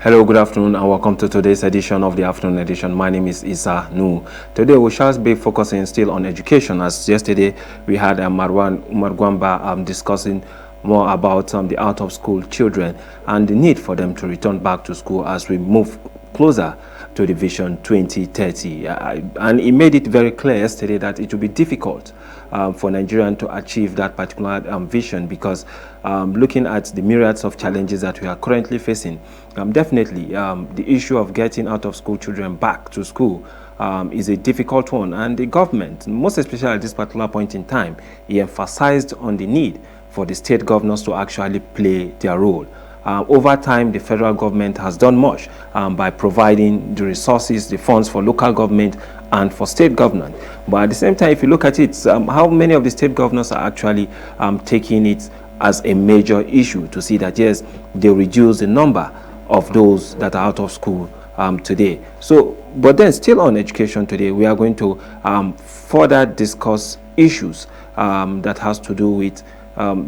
Hello, good afternoon, and welcome to today's edition of the afternoon edition. My name is Isa Nu. Today we shall be focusing still on education, as yesterday we had Marwan Umar Gwamba discussing more about the out of school children and the need for them to return back to school as we move closer to the Vision 2030. And he made it very clear yesterday that it will be difficult for Nigerians to achieve that particular vision because looking at the myriads of challenges that we are currently facing, definitely the issue of getting out of school children back to school is a difficult one. And the government, most especially at this particular point in time, he emphasized on the need for the state governors to actually play their role. Over time, the federal government has done much by providing the resources, the funds for local government and for state government. But at the same time, if you look at it, how many of the state governors are actually taking it as a major issue to see that, yes, they reduce the number of those that are out of school today. So, but then still on education today, we are going to further discuss issues that has to do with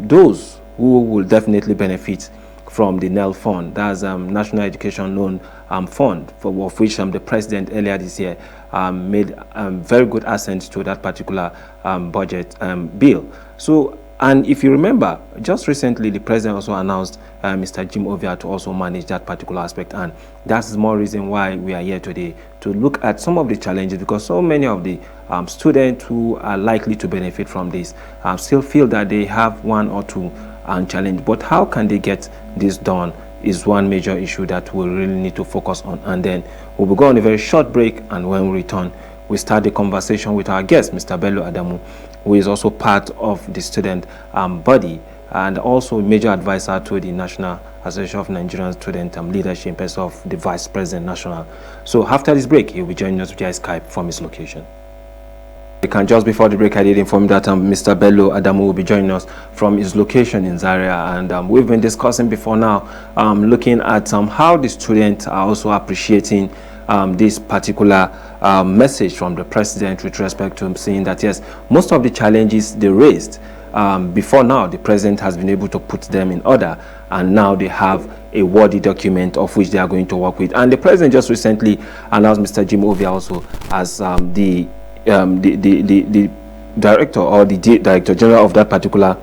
those who will definitely benefit from the NEL fund, that's National Education Loan Fund, of which the president earlier this year made very good assent to that particular budget bill. So, and if you remember, just recently the president also announced Mr. Jim Ovia to also manage that particular aspect, and that's more reason why we are here today to look at some of the challenges, because so many of the students who are likely to benefit from this still feel that they have one or two challenge, but how can they get this done is one major issue that we really need to focus on. And then we'll be going on a very short break, and when we return, we start the conversation with our guest, Mr. Bello Adamu, who is also part of the student body and also a major advisor to the National Association of Nigerian Student Leadership in person of the Vice President National. So after this break, he'll be joining us via Skype from his location. Just before the break, I did inform that Mr. Bello Adamu will be joining us from his location in Zaria, and we've been discussing before now, looking at how the students are also appreciating this particular message from the president with respect to him saying that, yes, most of the challenges they raised before now, the president has been able to put them in order, and now they have a wordy document of which they are going to work with. And the president just recently announced Mr. Jim Ovia also as the director or the director general of that particular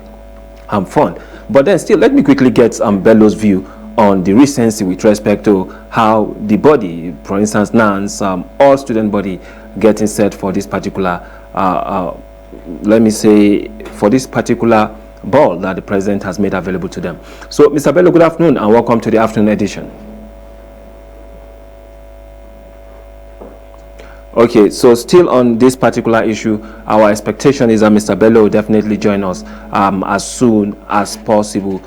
fund. But then still, let me quickly get Bello's view on the recency with respect to how the body, for instance, NANS, all student body getting set for this particular, let me say, for this particular ball that the president has made available to them. So, Mr. Bello, good afternoon and welcome to the afternoon edition. Okay, so still on this particular issue, our expectation is that Mr. Bello will definitely join us as soon as possible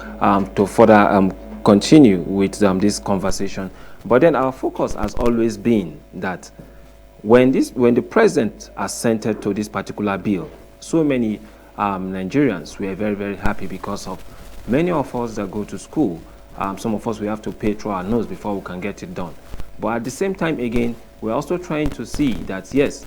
to further continue with this conversation. But then our focus has always been that when the president assented to this particular bill, so many Nigerians were very, very happy because of many of us that go to school. Some of us, we have to pay through our nose before we can get it done. But at the same time, again, we're also trying to see that, yes,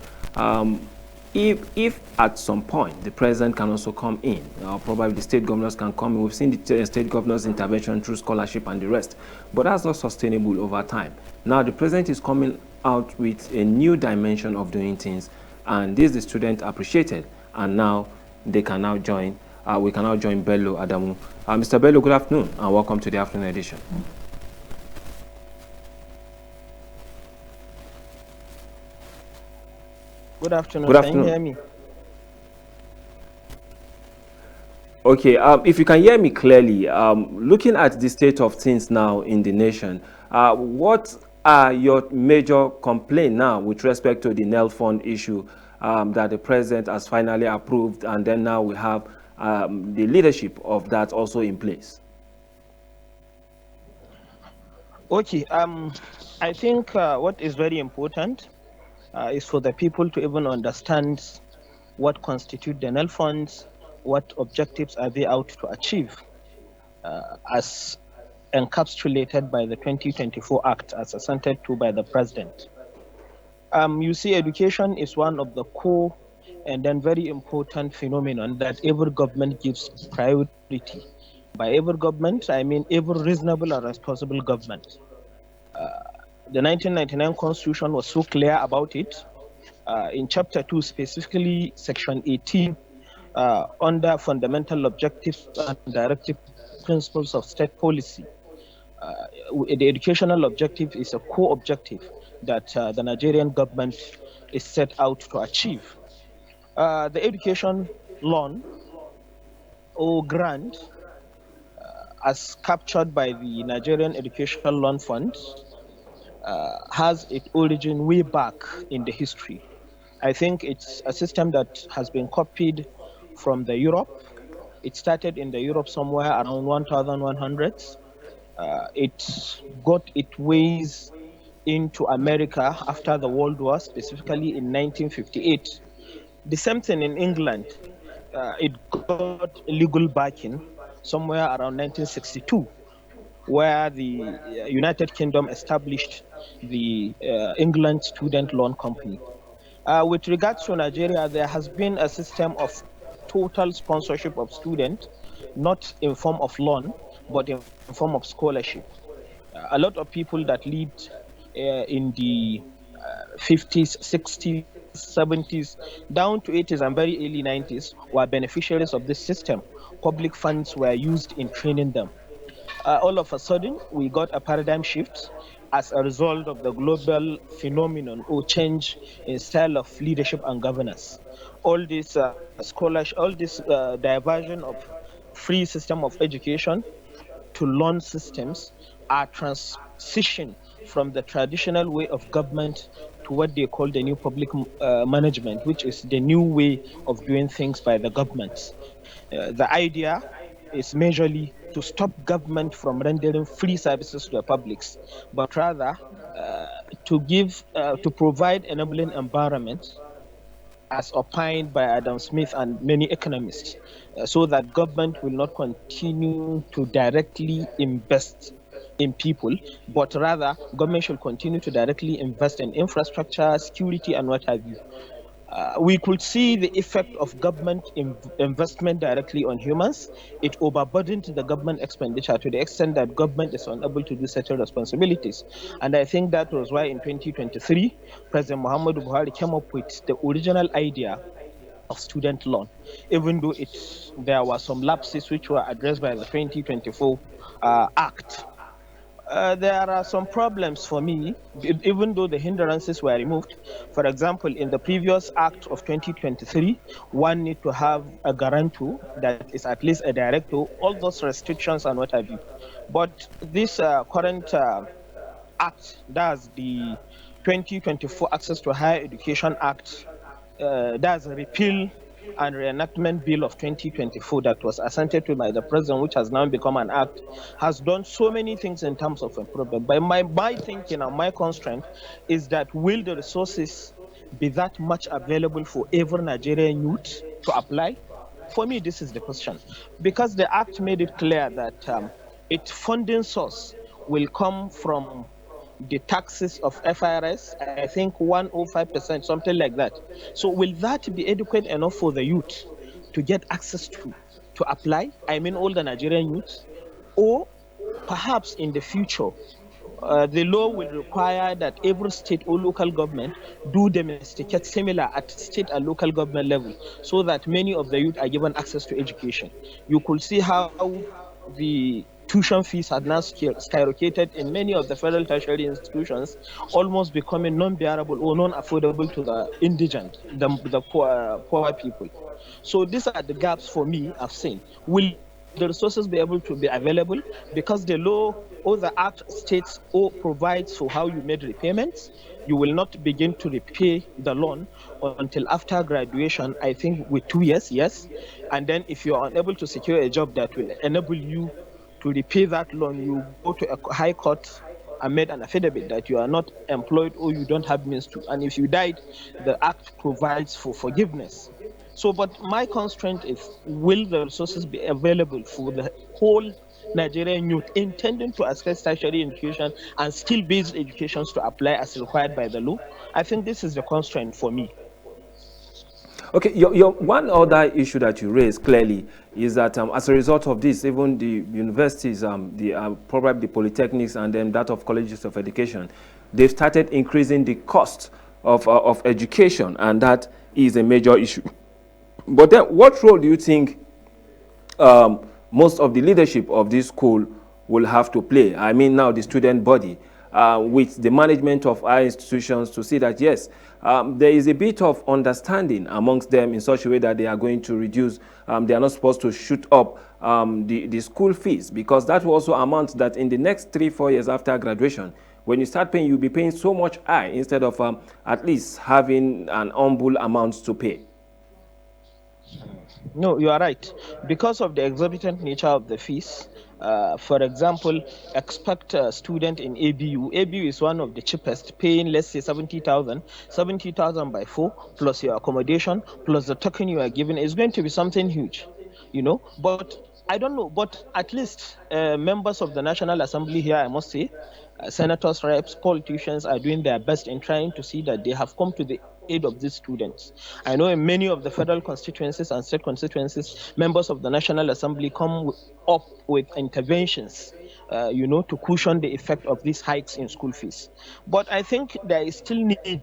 if at some point the president can also come in, or probably the state governors can come in. We've seen the state governors' intervention through scholarship and the rest, but that's not sustainable over time. Now the president is coming out with a new dimension of doing things, and this the student appreciated, and now they can now join. We can now join Bello Adamu. Mr. Bello, good afternoon, and welcome to the afternoon edition. Good afternoon. Good afternoon. Can you hear me? Okay, if you can hear me clearly, looking at the state of things now in the nation, what are your major complaints now with respect to the NEL fund issue that the president has finally approved, and then now we have the leadership of that also in place? Okay, I think what is very important is for the people to even understand what constitute the NEL funds, what objectives are they out to achieve, as encapsulated by the 2024 Act as assented to by the President. You see, education is one of the core and then very important phenomenon that every government gives priority. By every government, I mean every reasonable and responsible government. The 1999 Constitution was so clear about it. In Chapter 2, specifically Section 18, under fundamental objectives and directive principles of state policy, the educational objective is a core objective that the Nigerian government is set out to achieve. The education loan or grant, as captured by the Nigerian Education Loan Fund, has its origin way back in the history. I think it's a system that has been copied from the Europe. It started in the Europe somewhere around 1100s. It got its ways into America after the World War, specifically in 1958. The same thing in England. It got legal backing somewhere around 1962, where the United Kingdom established the England Student Loan Company. With regards to Nigeria, there has been a system of total sponsorship of students, not in form of loan, but in form of scholarship. A lot of people that lived in the 50s, 60s, 70s, down to 80s and very early 90s were beneficiaries of this system. Public funds were used in training them. All of a sudden, we got a paradigm shift as a result of the global phenomenon or change in style of leadership and governance. All this scholarship, all this diversion of free system of education to loan systems are transition from the traditional way of government to what they call the new public management, which is the new way of doing things by the governments. The idea is majorly to stop government from rendering free services to the publics, but rather to provide enabling environment, as opined by Adam Smith and many economists, so that government will not continue to directly invest in people, but rather government should continue to directly invest in infrastructure, security, and what have you. We could see the effect of government investment directly on humans. It overburdened the government expenditure to the extent that government is unable to do certain responsibilities. And I think that was why in 2023, President Muhammadu Buhari came up with the original idea of student loan, even though there were some lapses which were addressed by the 2024 Act. There are some problems for me, even though the hindrances were removed. For example, in the previous Act of 2023, one need to have a guarantor that is at least a director, all those restrictions and what have you. But this current Act, that's the 2024 Access to Higher Education Act, that's a repeal and reenactment bill of 2024 that was assented to by the president, which has now become an act, has done so many things in terms of improvement. But my thinking and my constraint is that will the resources be that much available for every Nigerian youth to apply? For me, this is the question. Because the act made it clear that its funding source will come from the taxes of FIRS, I think 105%, something like that. So will that be adequate enough for the youth to get access to apply? I mean, all the Nigerian youth? Or perhaps in the future, the law will require that every state or local government do domesticate similar at state and local government level, so that many of the youth are given access to education. You could see how the tuition fees have now skyrocketed in many of the federal tertiary institutions, almost becoming non-bearable or non-affordable to the indigent, the poor people. So these are the gaps for me I've seen. Will the resources be able to be available? Because the law or the act states or provides for how you made repayments. You will not begin to repay the loan until after graduation, I think with 2 years, yes. And then if you are unable to secure a job that will enable you to repay that loan, you go to a high court and made an affidavit that you are not employed or you don't have means to. And if you died, the act provides for forgiveness. So, but my constraint is, will the resources be available for the whole Nigerian youth intending to access tertiary education and skill-based educations to apply as required by the law? I think this is the constraint for me. Okay, your one other issue that you raised clearly is that as a result of this, even the universities, probably the polytechnics and then that of colleges of education, they've started increasing the cost of education, and that is a major issue. But then, what role do you think most of the leadership of this school will have to play? I mean, now the student body, with the management of our institutions, to see that yes, there is a bit of understanding amongst them in such a way that they are going to reduce, they are not supposed to shoot up the school fees, because that will also amount that in the next 3-4 years after graduation, when you start paying, you'll be paying so much high instead of at least having an humble amount to pay. No, you are right. Because of the exorbitant nature of the fees, for example, expect a student in ABU. ABU is one of the cheapest, paying, let's say, 70,000. 70,000 by 4, plus your accommodation, plus the token you are given, is going to be something huge, But I don't know, but at least members of the National Assembly here, I must say, senators, reps, politicians are doing their best in trying to see that they have come to the aid of these students. I know in many of the federal constituencies and state constituencies, members of the National Assembly come up with interventions, to cushion the effect of these hikes in school fees. But I think there is still need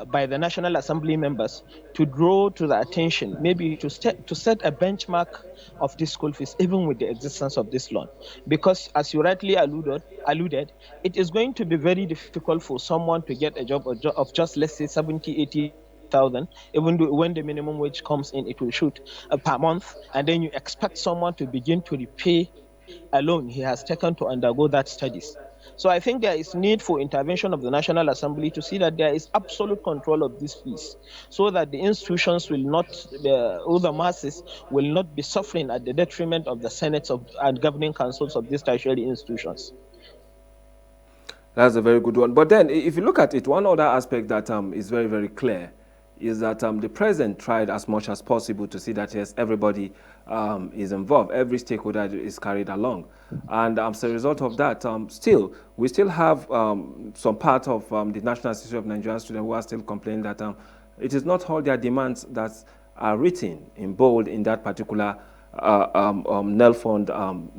by the National Assembly members to draw to the attention, maybe to set a benchmark of this school fees, even with the existence of this loan. Because as you rightly alluded, it is going to be very difficult for someone to get a job of just, let's say, 70, 80,000, even though when the minimum wage comes in, it will shoot per month, and then you expect someone to begin to repay a loan he has taken to undergo that studies. So I think there is need for intervention of the National Assembly to see that there is absolute control of these fees, so that the institutions will not, or the masses will not be suffering at the detriment of the senates and governing councils of these tertiary institutions. That's a very good one. But then, if you look at it, one other aspect that is very, very clear is that the president tried as much as possible to see that, yes, everybody is involved, every stakeholder is carried along. And as a result of that, we still have some part of the National Association of Nigerian Students who are still complaining that it is not all their demands that are written in bold in that particular NELFund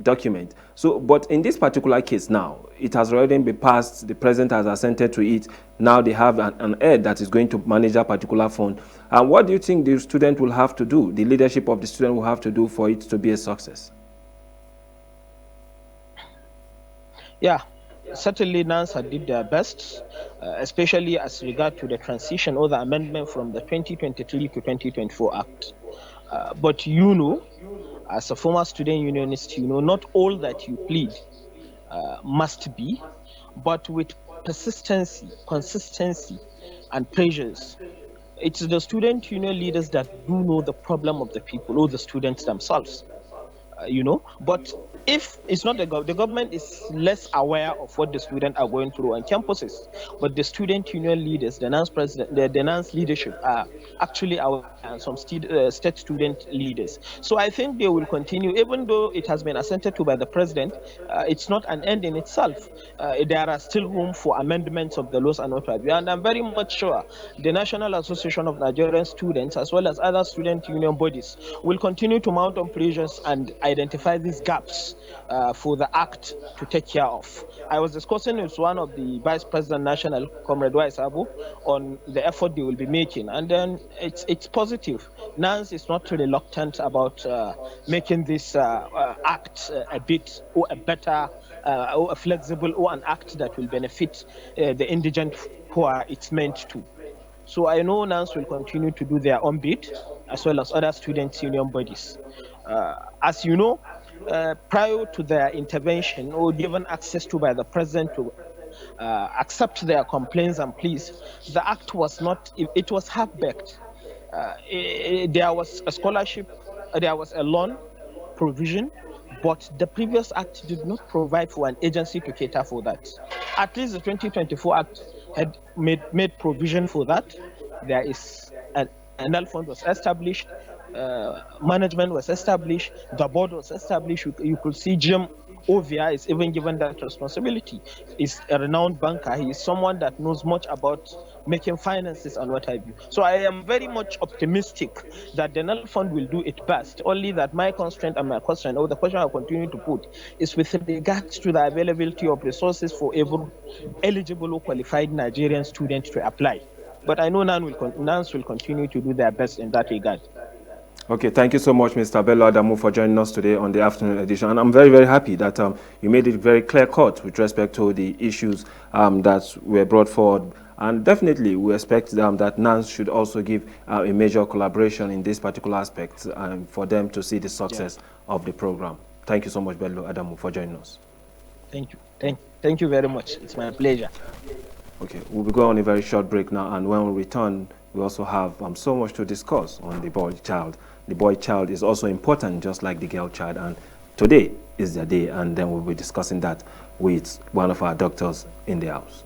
document. So, but in this particular case now, it has already been passed, the president has assented to it. Now they have an head that is going to manage that particular fund. And what do you think the student will have to do, the leadership of the student will have to do for it to be a success? Yeah, certainly NANSA did their best, especially as regard to the transition or the amendment from the 2023 to 2024 Act. But as a former student unionist, not all that you plead must be, but with persistency, consistency, and pressures, it's the student union leaders that do know the problem of the people or the students themselves. But if it's not the government is less aware of what the students are going through on campuses, but the student union leaders, the NANS president, the NANS leadership are actually aware, and some state student leaders. So I think they will continue, even though it has been assented to by the president. It's not an end in itself. There are still room for amendments of the laws and what have you. And I'm very much sure the National Association of Nigerian Students, as well as other student union bodies, will continue to mount on pressures and identify these gaps for the act to take care of. I was discussing with one of the Vice President National, Comrade Wise Abu, on the effort they will be making, and then it's positive. NANS is not reluctant about making this act a bit or a better or a flexible or an act that will benefit the indigent poor it's meant to. So I know NANS will continue to do their own bit, as well as other students' union bodies. As you know, prior to their intervention or given access to by the president to accept their complaints and pleas, the act was not, it was half-baked. There was a scholarship, there was a loan provision, but the previous act did not provide for an agency to cater for that. At least the 2024 Act had made provision for that. There is an NELFund was established, management was established, the board was established. You could see Jim Ovia is even given that responsibility. He's a renowned banker. He is someone that knows much about making finances and what have you. So I am very much optimistic that the Null Fund will do its best. Only that my constraint and my question, or the question I'll continue to put, is with regards to the availability of resources for every eligible or qualified Nigerian student to apply. But I know NANS will continue to do their best in that regard. Okay, thank you so much, Mr. Bello Adamu, for joining us today on the afternoon edition. And I'm very, very happy that you made it very clear-cut with respect to the issues that were brought forward. And definitely, we expect that NANS should also give a major collaboration in this particular aspect for them to see the success of the program. Thank you so much, Bello Adamu, for joining us. Thank you. Thank you very much. It's my pleasure. Okay, we'll be going on a very short break now, and when we return, we also have so much to discuss on the boy child. The boy child is also important, just like the girl child, and today is their day, and then we'll be discussing that with one of our doctors in the house.